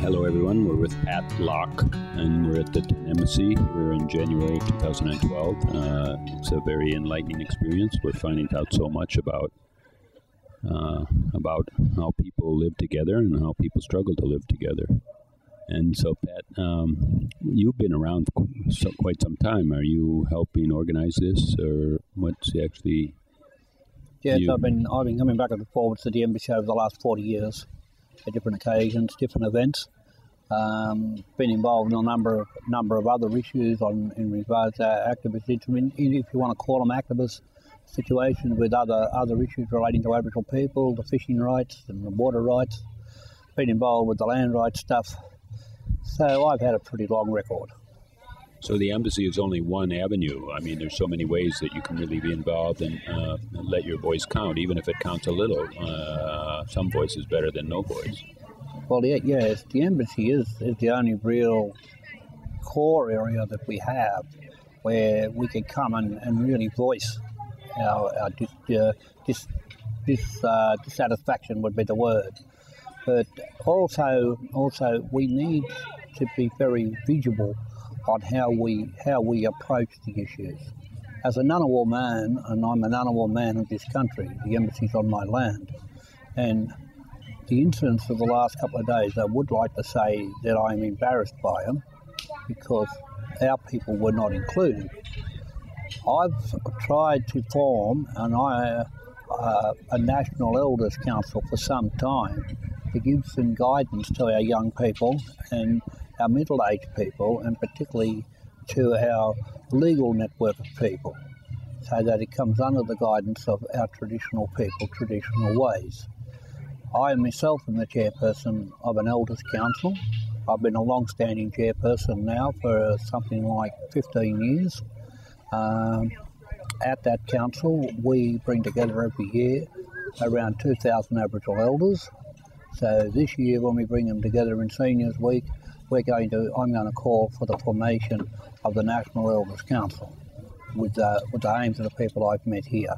Hello, everyone. We're with Pat Locke, and we're at the Embassy here in January 2012. It's a very enlightening experience. We're finding out so much about how people live together and how people struggle to live together. And so, Pat, you've been around quite some time. Are you helping organize this, or what's actually? Yes, I've been coming back and forwards to the embassy over the last 40 years, at different occasions, different events. Been involved in a number of other issues in regards to activist, if you want to call them activist situations, with other issues relating to Aboriginal people, the fishing rights and the water rights. Been involved with the land rights stuff. So I've had a pretty long record. So the embassy is only one avenue. I mean, there's so many ways that you can really be involved and let your voice count, even if it counts a little. Some voice is better than no voice. Well, yes, the embassy is the only real core area that we have where we can come and really voice our dissatisfaction would be the word. But also we need to be very vigilant on how we approach the issues. As a Ngunnawal man, and I'm a Ngunnawal man of this country, the embassy's on my land, and the incidents of the last couple of days, I would like to say that I'm embarrassed by them because our people were not included. I've tried to form a National Elders Council for some time to give some guidance to our young people and our middle-aged people, and particularly to our legal network of people, so that it comes under the guidance of our traditional people, traditional ways. I myself am the chairperson of an Elders Council. I've been a long-standing chairperson now for something like 15 years. At that council, we bring together every year around 2,000 Aboriginal elders. So this year, when we bring them together in Seniors Week, I'm going to call for the formation of the National Elders Council with the aims of the people I've met here.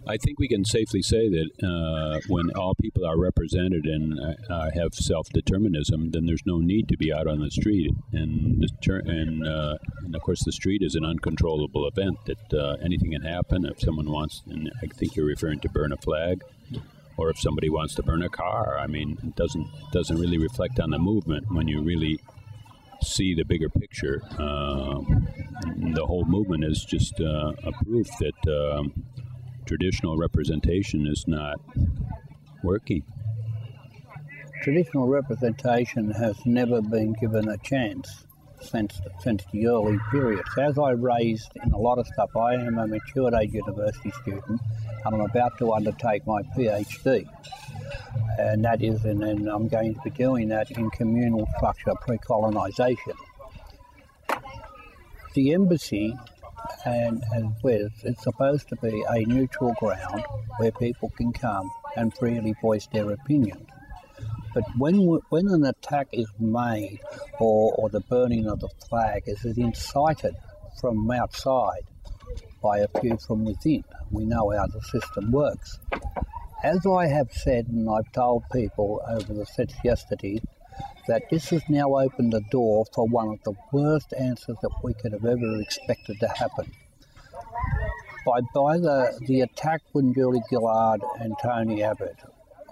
I think we can safely say that when all people are represented and have self-determinism, then there's no need to be out on the street. And of course, the street is an uncontrollable event that anything can happen if someone wants. And I think you're referring to burn a flag, or if somebody wants to burn a car. I mean, it doesn't really reflect on the movement when you really see the bigger picture. The whole movement is just a proof that traditional representation is not working. Traditional representation has never been given a chance since the early periods. As I raised in a lot of stuff, I am a matured age university student, and I'm about to undertake my PhD. And that is, and then I'm going to be doing that in communal structure pre-colonisation. The embassy and it's supposed to be a neutral ground where people can come and freely voice their opinions. But when an attack is made or the burning of the flag is incited from outside by a few from within, we know how the system works. As I have said, and I've told people over the sets yesterday, that this has now opened the door for one of the worst answers that we could have ever expected to happen. By the attack when Julie Gillard and Tony Abbott,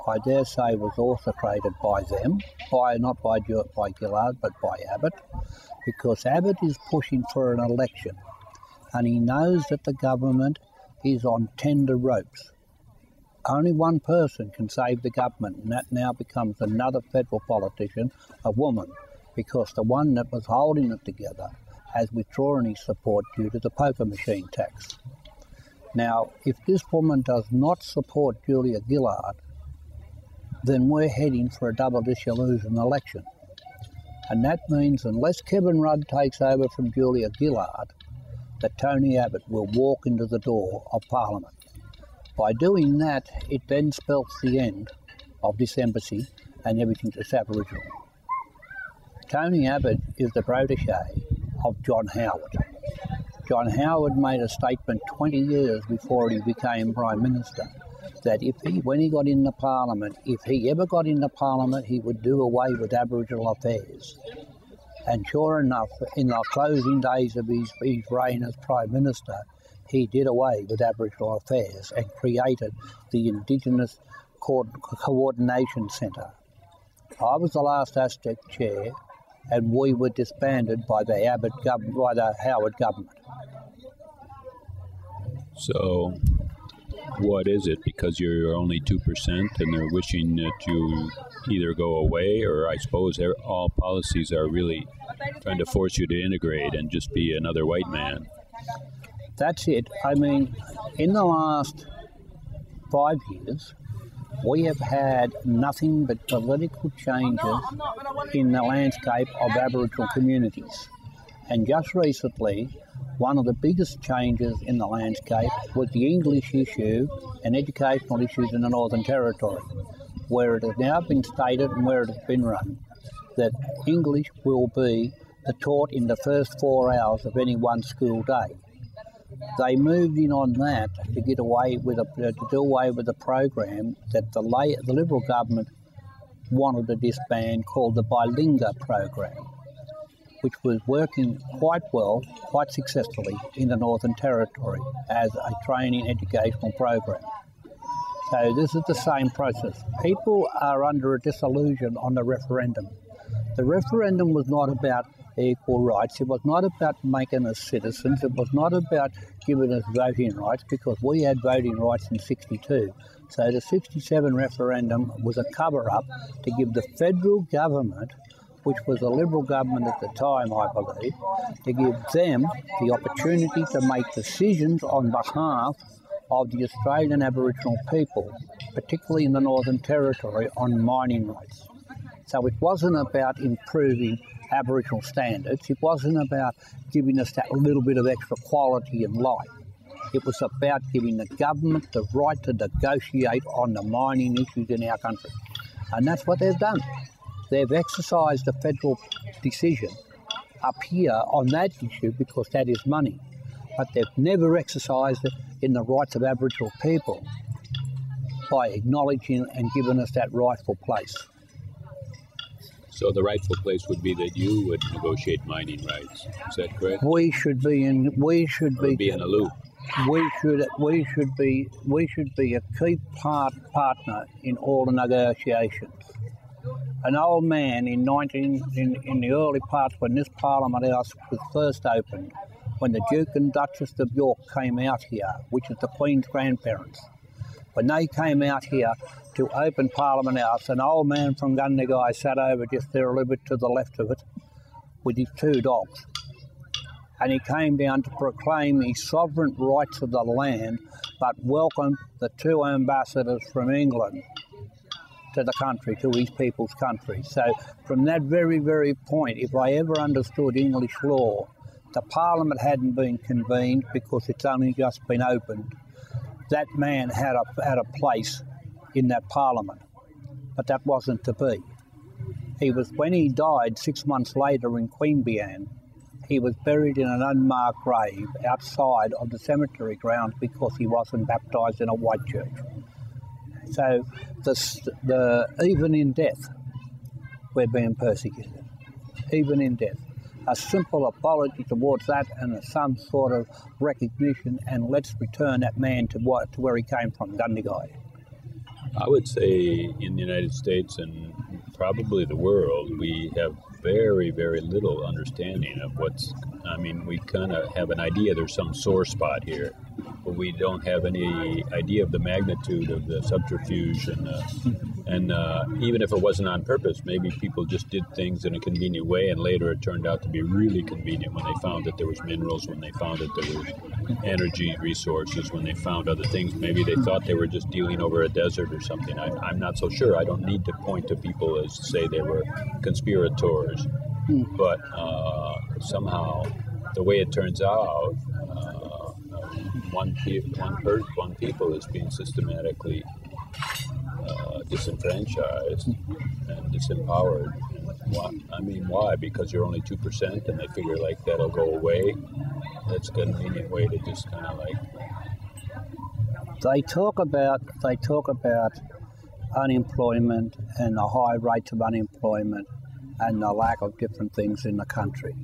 I dare say, was orchestrated by them, not by Gillard, but by Abbott, because Abbott is pushing for an election, and he knows that the government is on tender ropes. Only one person can save the government, and that now becomes another federal politician, a woman, because the one that was holding it together has withdrawn his support due to the poker machine tax. Now, if this woman does not support Julia Gillard, then we're heading for a double dissolution election. And that means unless Kevin Rudd takes over from Julia Gillard, that Tony Abbott will walk into the door of Parliament. By doing that, it then spells the end of this embassy and everything that's Aboriginal. Tony Abbott is the protege of John Howard. John Howard made a statement 20 years before he became Prime Minister that when he got into Parliament, if he ever got into Parliament, he would do away with Aboriginal affairs. And sure enough, in the closing days of his reign as Prime Minister, he did away with Aboriginal affairs and created the Indigenous Coordination Centre. I was the last Aztec chair, and we were disbanded by the Howard government. So, what is it? Because you're only 2%, and they're wishing that you either go away, or I suppose all policies are really trying to force you to integrate and just be another white man. That's it. I mean, in the last 5 years, we have had nothing but political changes in the landscape of Aboriginal communities. And just recently, one of the biggest changes in the landscape was the English issue and educational issues in the Northern Territory, where it has now been stated and where it has been run that English will be taught in the first 4 hours of any one school day. They moved in on that to do away with a program that the Liberal government wanted to disband, called the Bilingual program, which was working quite well, quite successfully in the Northern Territory as a training educational program. So this is the same process. People are under a disillusion on the referendum. The referendum was not about equal rights. It was not about making us citizens. It was not about giving us voting rights, because we had voting rights in 62. So the 67 referendum was a cover-up to give the federal government, which was a Liberal government at the time, I believe, to give them the opportunity to make decisions on behalf of the Australian Aboriginal people, particularly in the Northern Territory, on mining rights. So it wasn't about improving Aboriginal standards. It wasn't about giving us that little bit of extra quality in life. It was about giving the government the right to negotiate on the mining issues in our country. And that's what they've done. They've exercised the federal decision up here on that issue because that is money. But they've never exercised it in the rights of Aboriginal people by acknowledging and giving us that rightful place. So the rightful place would be that you would negotiate mining rights. Is that correct? We should be in a loop. We should be a key partner in all the negotiations. An old man in the early parts when this Parliament House was first opened, when the Duke and Duchess of York came out here, which is the Queen's grandparents, when they came out here to open Parliament House, an old man from Gundagai sat over just there a little bit to the left of it with his 2 dogs. And he came down to proclaim his sovereign rights of the land, but welcome the 2 ambassadors from England to the country, to his people's country. So from that very, very point, if I ever understood English law, the Parliament hadn't been convened because it's only just been opened. That man had a place in that Parliament, but that wasn't to be. When he died 6 months later in Queanbeyan, he was buried in an unmarked grave outside of the cemetery grounds because he wasn't baptised in a white church. So even in death, we're being persecuted. Even in death. A simple apology towards that and some sort of recognition, and let's return that man to where he came from, Gundagai. I would say in the United States and probably the world, we have very, very little understanding of we kind of have an idea there's some sore spot here, but we don't have any idea of the magnitude of the subterfuge and even if it wasn't on purpose, maybe people just did things in a convenient way, and later it turned out to be really convenient when they found that there was minerals, when they found that there was energy resources, when they found other things. Maybe they thought they were just dealing over a desert or something. I'm not so sure. I don't need to point to people as to say they were conspirators, but somehow the way it turns out, one people is being systematically disenfranchised and disempowered. Why? Because you're only 2% and they figure like that'll go away. That's a convenient way to just kind of like They talk about unemployment and the high rates of unemployment and the lack of different things in the country.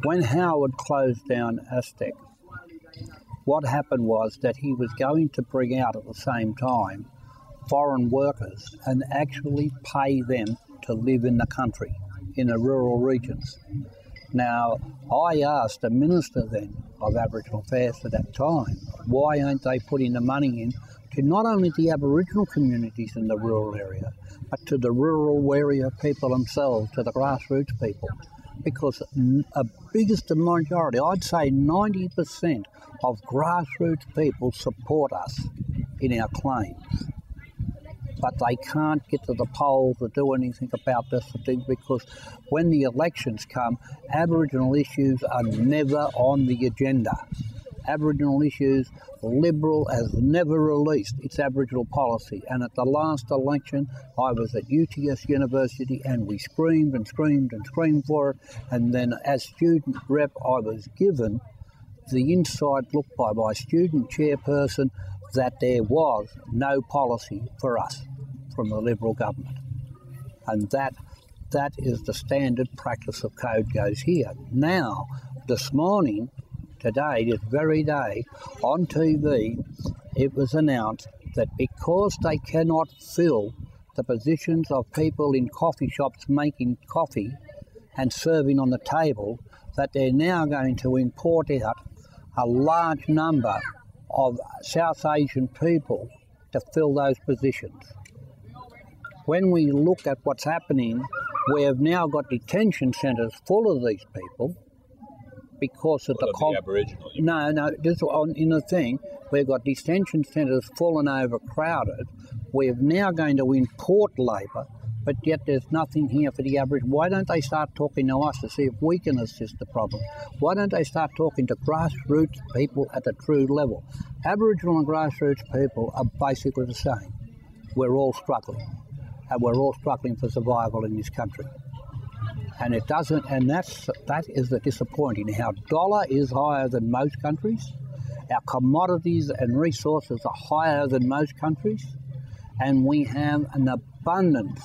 When Howard closed down Aztec, what happened was that he was going to bring out at the same time foreign workers and actually pay them to live in the country, in the rural regions. Now, I asked the Minister then of Aboriginal Affairs at that time, why aren't they putting the money in to not only the Aboriginal communities in the rural area, but to the rural area people themselves, to the grassroots people? Because a biggest majority, I'd say 90% of grassroots people support us in our claims. But they can't get to the polls or do anything about this thing because when the elections come, Aboriginal issues are never on the agenda. Aboriginal issues, Liberal has never released its Aboriginal policy. And at the last election, I was at UTS University and we screamed and screamed and screamed for it. And then as student rep, I was given the inside look by my student chairperson that there was no policy for us from the Liberal government. And that is the standard practice of code goes here. Now, this morning, today, this very day, on TV, it was announced that because they cannot fill the positions of people in coffee shops making coffee and serving on the table, that they're now going to import out a large number of South Asian people to fill those positions. When we look at what's happening, we have now got detention centres full of these people because of the Aboriginal. No, just in the thing, we've got detention centres full and overcrowded. We're now going to import labour, but yet there's nothing here for the Aboriginal. Why don't they start talking to us to see if we can assist the problem? Why don't they start talking to grassroots people at the true level? Aboriginal and grassroots people are basically the same. We're all struggling, and we're all struggling for survival in this country. And it doesn't, and that is the disappointing. Our dollar is higher than most countries. Our commodities and resources are higher than most countries. And we have an abundance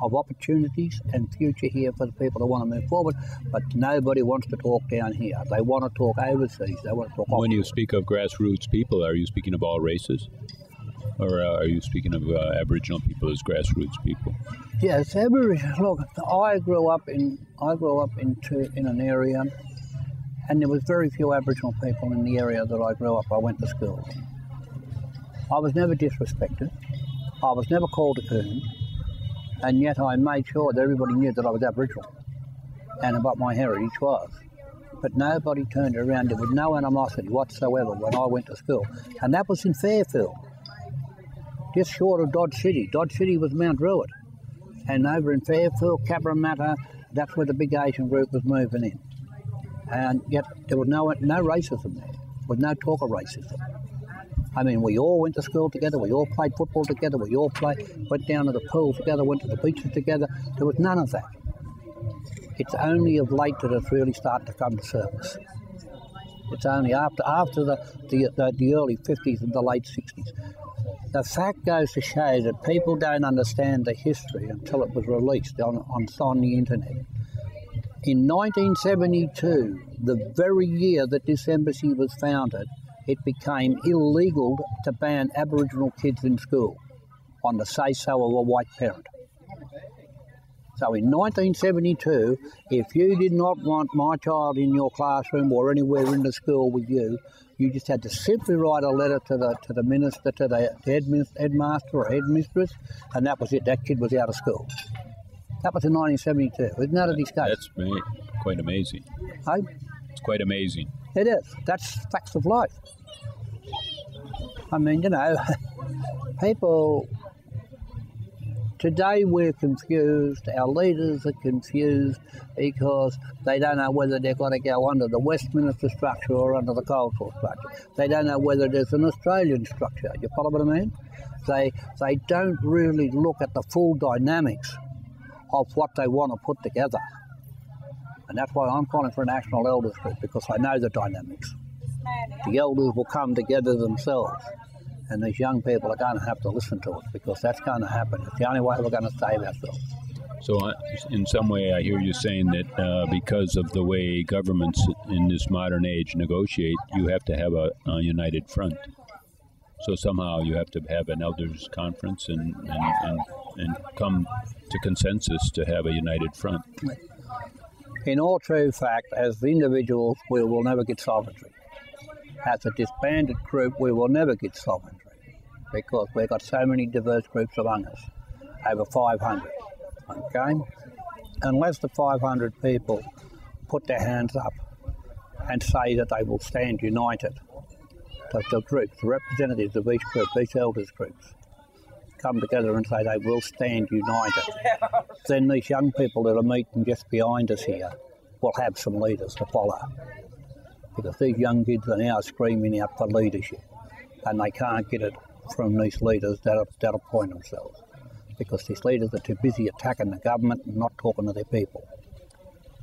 of opportunities and future here for the people that want to move forward. But nobody wants to talk down here. They want to talk overseas. They want to talk. When you speak of grassroots people, are you speaking of all races? Or are you speaking of Aboriginal people as grassroots people? Yes, Aboriginal. Look, I grew up in an area, and there was very few Aboriginal people in the area that I grew up. I went to school. I was never disrespected. I was never called a coon, and yet I made sure that everybody knew that I was Aboriginal and what my heritage was. But nobody turned around. There was no animosity whatsoever when I went to school, and that was in Fairfield, just short of Dodge City. Dodge City was Mount Druitt. And over in Fairfield, Cabramatta, that's where the big Asian group was moving in. And yet there was no racism there. There was no talk of racism. I mean, we all went to school together, we all played football together, we all went down to the pool together, went to the beaches together. There was none of that. It's only of late that it's really started to come to surface. It's only after the early 50s and the late 60s. The fact goes to show that people don't understand the history until it was released on the internet. In 1972, the very year that this embassy was founded, it became illegal to ban Aboriginal kids in school on the say-so of a white parent. So in 1972, if you did not want my child in your classroom or anywhere in the school with you, you just had to simply write a letter to the minister, to the headmaster or headmistress, and that was it. That kid was out of school. That was in 1972. Isn't that a disgrace? That's quite amazing. Hey? It's quite amazing. It is. That's facts of life. I mean, people... Today we're confused, our leaders are confused because they don't know whether they're going to go under the Westminster structure or under the cultural structure. They don't know whether there's an Australian structure. You follow what I mean? They don't really look at the full dynamics of what they want to put together. And that's why I'm calling for a national elders group, because I know the dynamics. The elders will come together themselves. And these young people are going to have to listen to us because that's going to happen. It's the only way we're going to save ourselves. So in some way I hear you saying that because of the way governments in this modern age negotiate, you have to have a united front. So somehow you have to have an elders conference and come to consensus to have a united front. In all true fact, as individuals, we will never get sovereignty. As a disbanded group, we will never get sovereignty because we've got so many diverse groups among us, over 500, okay? Unless the 500 people put their hands up and say that they will stand united, the groups, the representatives of each group, each elders groups, come together and say they will stand united, then these young people that are meeting just behind us here will have some leaders to follow. Because these young kids are now screaming out for leadership, and they can't get it from these leaders that appoint themselves, because these leaders are too busy attacking the government and not talking to their people.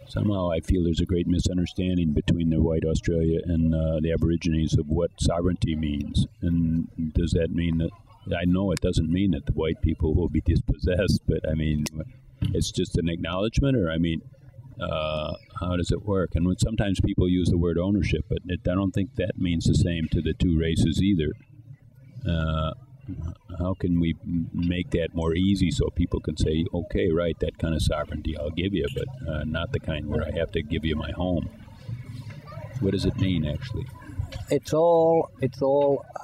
Somehow I feel there's a great misunderstanding between the white Australia and the Aborigines of what sovereignty means. And does that mean that, I know it doesn't mean that the white people will be dispossessed, but I mean, it's just an acknowledgement, or I mean, how does it work? And sometimes people use the word ownership, but I don't think that means the same to the two races either. How can we make that more easy so people can say, okay, right, that kind of sovereignty I'll give you, but not the kind where I have to give you my home? What does it mean, actually? It's all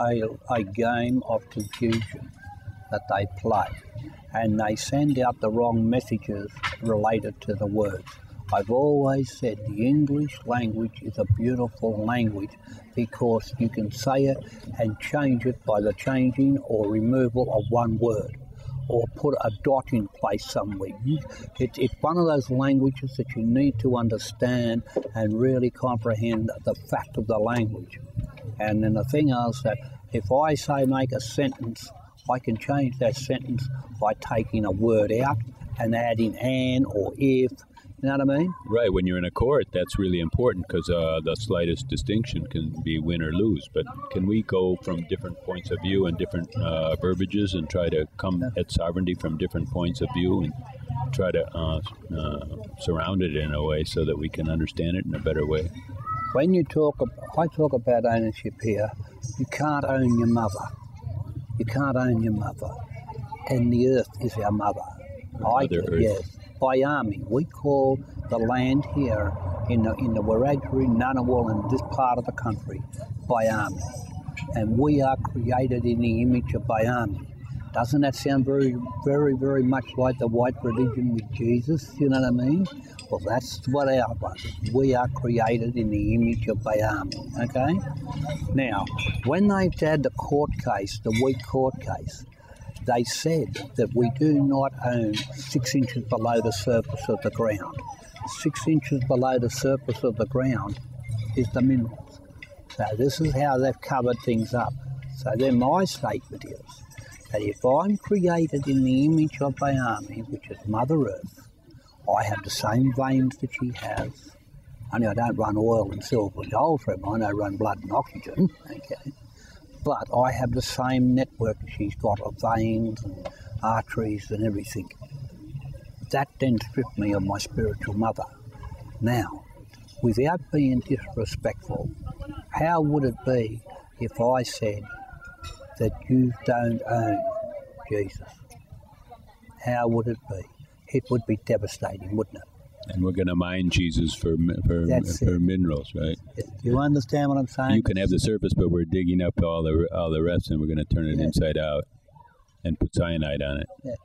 a game of confusion that they play, and they send out the wrong messages related to the words. I've always said the English language is a beautiful language because you can say it and change it by the changing or removal of one word, or put a dot in place somewhere. It's one of those languages that you need to understand and really comprehend the fact of the language. And then the thing is that if I say make a sentence, I can change that sentence by taking a word out and adding an or if. You know what I mean? Right. When you're in a court, that's really important because the slightest distinction can be win or lose. But can we go from different points of view and different verbiages and try to come at sovereignty from different points of view and try to surround it in a way so that we can understand it in a better way? When I talk about ownership here, you can't own your mother. You can't own your mother. And the earth is our mother. Mother Earth. Yes. Wyoming, we call the land here in the Wiradjuri, Ngunnawal, and this part of the country, Wyoming. And we are created in the image of Wyoming. Doesn't that sound very, very, very much like the white religion with Jesus? You know what I mean? Well, that's what our one is. We are created in the image of Wyoming, okay? Now, when they've had the court case, the weak court case, they said that we do not own 6 inches below the surface of the ground. 6 inches below the surface of the ground is the minerals. So this is how they've covered things up. So then my statement is that if I'm created in the image of Wyoming, which is Mother Earth, I have the same veins that she has. Only I don't run oil and silver and gold through mine, I run blood and oxygen, okay? But I have the same network she's got of veins and arteries and everything. That then stripped me of my spiritual mother. Now, without being disrespectful, how would it be if I said that you don't own Jesus? How would it be? It would be devastating, wouldn't it? And we're going to mine Jesus for minerals, right? Do you understand what I'm saying? You can have the surface, but we're digging up all the rest, and we're going to turn it inside out and put cyanide on it. Yeah.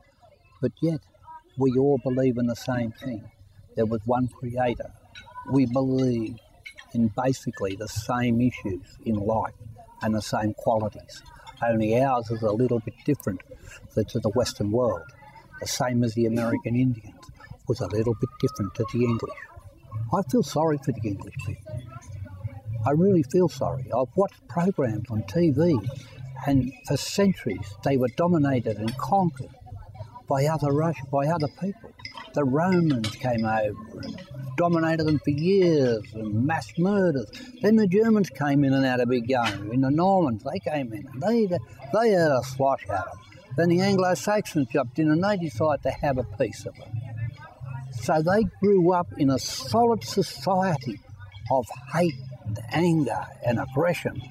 But yet, we all believe in the same thing. There was one creator. We believe in basically the same issues in life and the same qualities. Only ours is a little bit different to the Western world. The same as the American Indians was a little bit different to the English. I feel sorry for the English people. I really feel sorry. I've watched programs on TV, and for centuries they were dominated and conquered by other people. The Romans came over dominated them for years, and mass murders. Then the Germans came in and had a big go. In the Normans, they came in and they had a slosh at them. Then the Anglo-Saxons jumped in and they decided to have a piece of it. So they grew up in a solid society of hate and anger and aggression.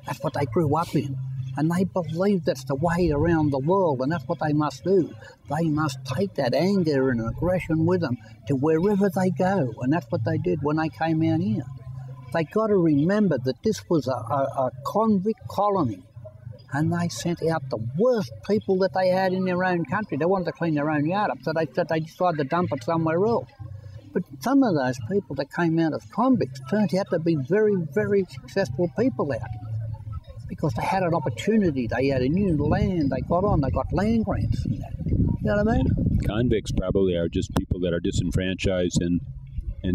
That's what they grew up in. And they believe that's the way around the world, and that's what they must do. They must take that anger and aggression with them to wherever they go, and that's what they did when they came out here. They got to remember that this was a convict colony, and they sent out the worst people that they had in their own country. They wanted to clean their own yard up, so they decided to dump it somewhere else. But some of those people that came out as convicts turned out to be very, very successful people out here, because they had an opportunity, they had a new land, they got land grants and that. You know what I mean? Convicts probably are just people that are disenfranchised and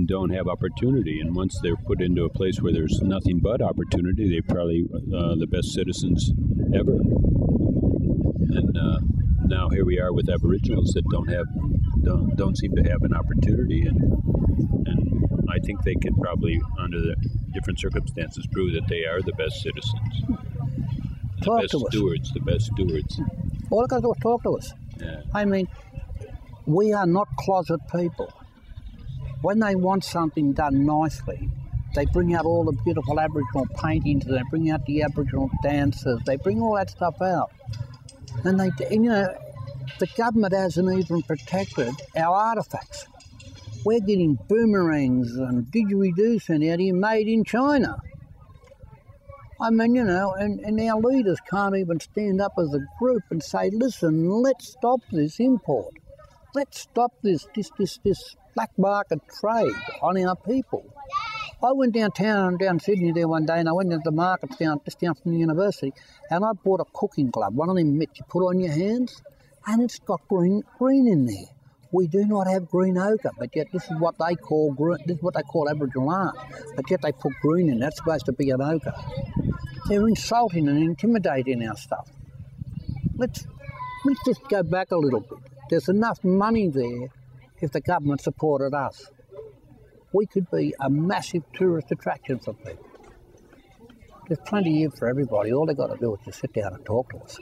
don't have opportunity. And once they're put into a place where there's nothing but opportunity, they're probably the best citizens ever. And now here we are with Aboriginals that don't seem to have an opportunity, and I think they could probably, under the different circumstances, prove that they are the best citizens. The best stewards. All they got to do is talk to us. Yeah. I mean, we are not closet people. When they want something done nicely, they bring out all the beautiful Aboriginal paintings, they bring out the Aboriginal dances, they bring all that stuff out. And the government hasn't even protected our artefacts. We're getting boomerangs and didgeridoo sent out here made in China. I mean, and our leaders can't even stand up as a group and say, listen, let's stop this import. Let's stop this black market trade on our people. I went down Sydney there one day, and I went into the markets just down from the university, and I bought a cooking glove, one of them mitts you put on your hands, and it's got green in there. We do not have green ochre, but yet this is what they call Aboriginal art. But yet they put green in. That's supposed to be an ochre. They're insulting and intimidating our stuff. Let's just go back a little bit. There's enough money there if the government supported us. We could be a massive tourist attraction for people. There's plenty here for everybody. All they got to do is just sit down and talk to us.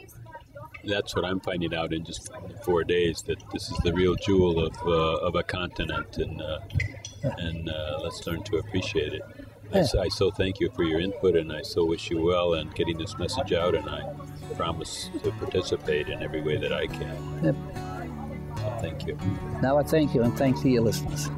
That's what I'm finding out in just 4 days, that this is the real jewel of a continent, and let's learn to appreciate it. Yeah. I so thank you for your input, and I so wish you well in getting this message out, and I promise to participate in every way that I can. Yep. So thank you. No, I thank you, and thanks to your listeners.